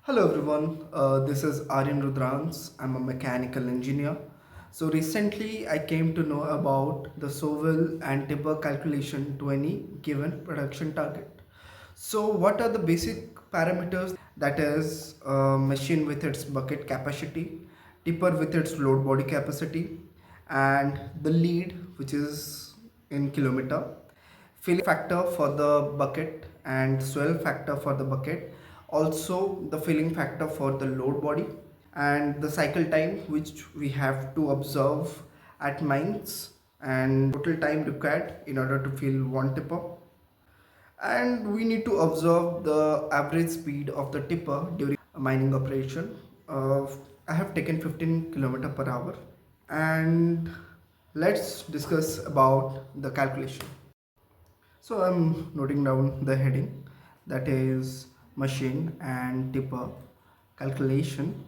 Hello everyone, this is Aryan Rudrans. I'm a mechanical engineer. So recently I came to know about the Swell and tipper calculation to any given production target. So what are the basic parameters? That is machine with its bucket capacity, tipper with its load body capacity, and the lead, which is in kilometer, filling factor for the bucket and swell factor for the bucket, also the filling factor for the load body, and the cycle time which we have to observe at mines, and total time required in order to fill one tipper, and we need to observe the average speed of the tipper during a mining operation. I have taken 15 kilometer per hour, and let's discuss about the calculation. So I'm noting down the heading, that is machine and tipper calculation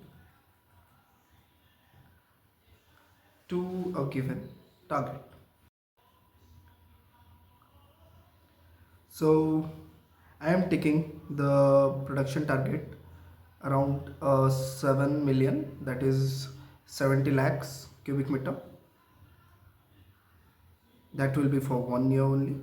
to a given target. So I am taking the production target around 7 million, that is 70 lakhs cubic meter. That will be for 1 year only.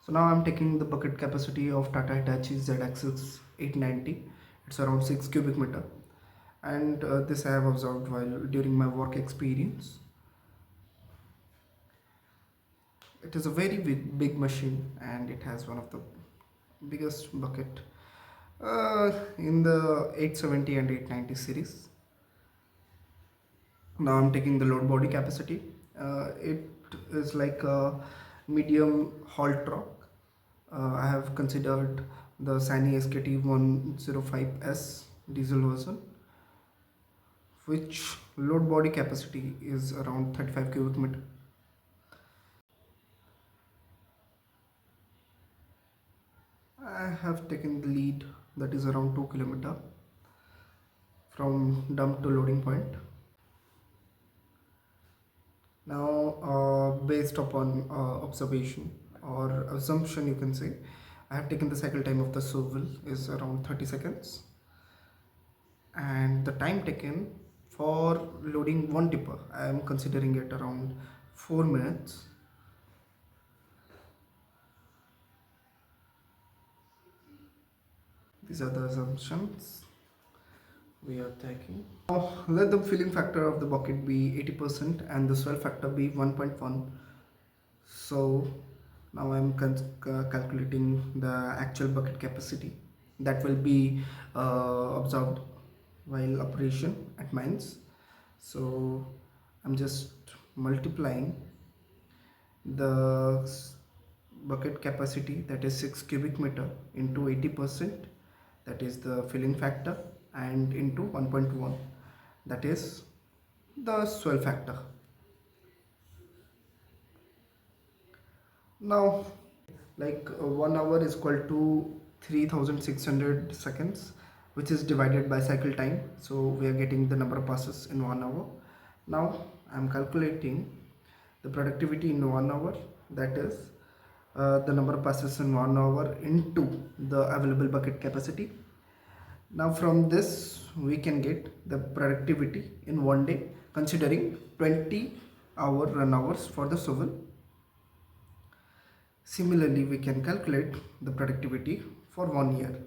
So now I'm taking the bucket capacity of Tata Hitachi ZXX 890. It's around 6 cubic meter, and this I have observed while during my work experience. It is a very big machine, and it has one of the biggest bucket in the 870 and 890 series. Now I'm taking the load body capacity. It is like a medium halt truck. I have considered the Sany SKT 105S diesel version, which load body capacity is around 35 cubic meter. I have taken the lead, that is around 2 kilometer from dump to loading point. Now based upon observation or assumption, you can say, I have taken the cycle time of the swivel is around 30 seconds, and the time taken for loading one tipper, I am considering it around 4 minutes. These are the assumptions we are taking. Now let the filling factor of the bucket be 80% and the swell factor be 1.1. So now I'm calculating the actual bucket capacity that will be observed while operation at mines. So I'm just multiplying the bucket capacity, that is 6 cubic meter, into 80%, that is the filling factor, and into 1.1, that is the swell factor. Now like 1 hour is equal to 3600 seconds, which is divided by cycle time, so we are getting the number of passes in 1 hour. Now I'm calculating the productivity in 1 hour, that is the number of passes in 1 hour into the available bucket capacity. Now from this we can get the productivity in 1 day, considering 20-hour run hours for the swivel. Similarly, we can calculate the productivity for 1 year,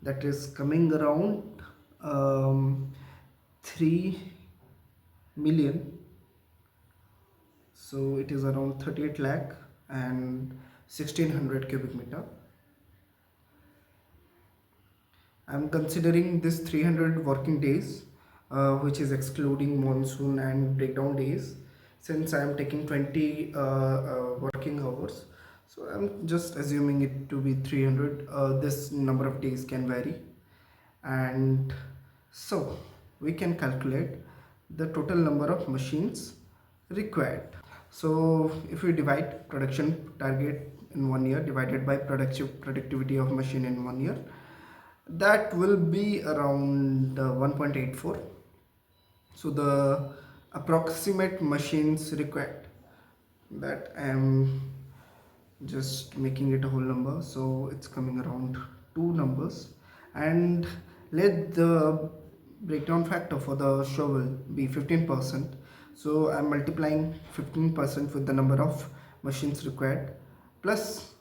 that is coming around 3 million. So it is around 38 lakh and 1600 cubic meter. I am considering this 300 working days, which is excluding monsoon and breakdown days, since I am taking 20 working hours. So I'm just assuming it to be 300. This number of days can vary, and so we can calculate the total number of machines required. So if we divide production target in 1 year divided by productivity of machine in 1 year, that will be around 1.84. So the approximate machines required, that I am just making it a whole number, so it's coming around two numbers, and let the breakdown factor for the shovel be 15%. So I'm multiplying 15% with the number of machines required plus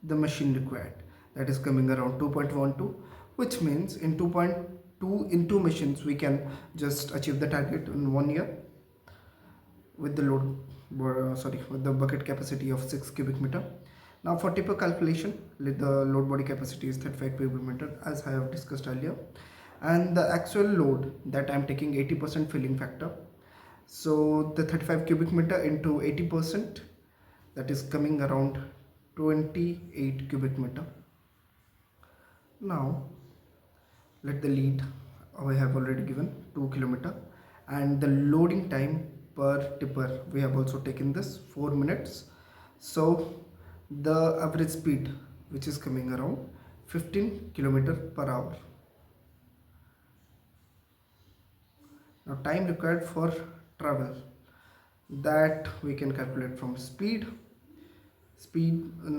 the machine required, that is coming around 2.12, which means in 2.2 in two machines we can just achieve the target in 1 year with the with the bucket capacity of 6 cubic meter. Now for tipper calculation, the load body capacity is 35 cubic meter as I have discussed earlier, and the actual load that I am taking 80% filling factor. So the 35 cubic meter into 80%, that is coming around 28 cubic meter. Now let the lead we have already given 2 kilometer, and the loading time per tipper we have also taken this 4 minutes. So the average speed which is coming around 15 kilometer per hour. Now time required for travel, that we can calculate from speed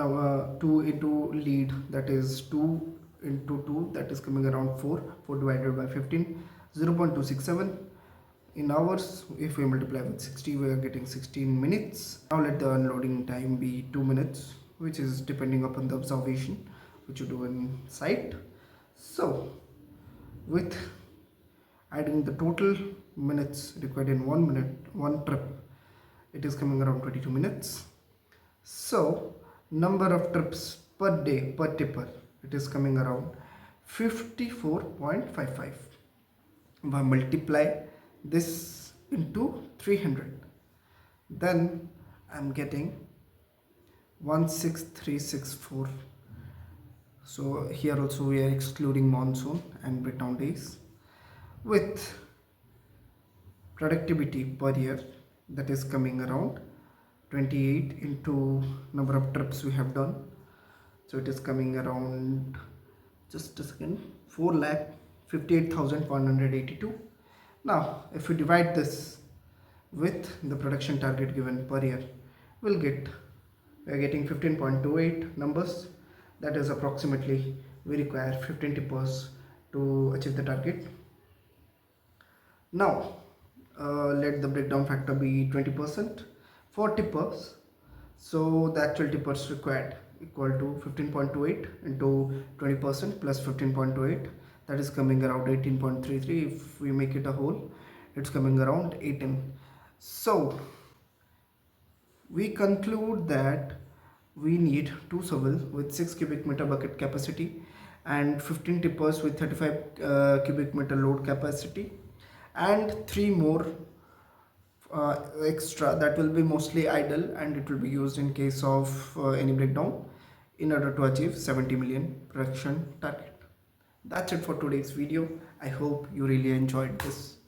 now 2 into lead, that is 2 into 2, that is coming around 4 divided by 15, 0.267 in hours. If we multiply with 60, we are getting 16 minutes. Now let the unloading time be 2 minutes, which is depending upon the observation which you do in site. So with adding the total minutes required in 1 minute, one trip, it is coming around 22 minutes. So number of trips per day per tipper, it is coming around 54.55. If I multiply this into 300, then I'm getting 16364. So here also we are excluding monsoon and breakdown days. With productivity per year, that is coming around 28 into number of trips we have done, so it is coming around, just a second, 4,58,182. Now if we divide this with the production target given per year, we are getting 15.28 numbers. That is approximately we require 15 tippers to achieve the target. Now let the breakdown factor be 20% for tippers. So the actual tippers required equal to 15.28 into 20% plus 15.28, that is coming around 18.33. If we make it a whole, it's coming around 18. So we conclude that we need 2 shovel with 6 cubic meter bucket capacity and 15 tippers with 35 cubic meter load capacity, and 3 more extra that will be mostly idle and it will be used in case of any breakdown, in order to achieve 70 million production target. That's it for today's video. I hope you really enjoyed this.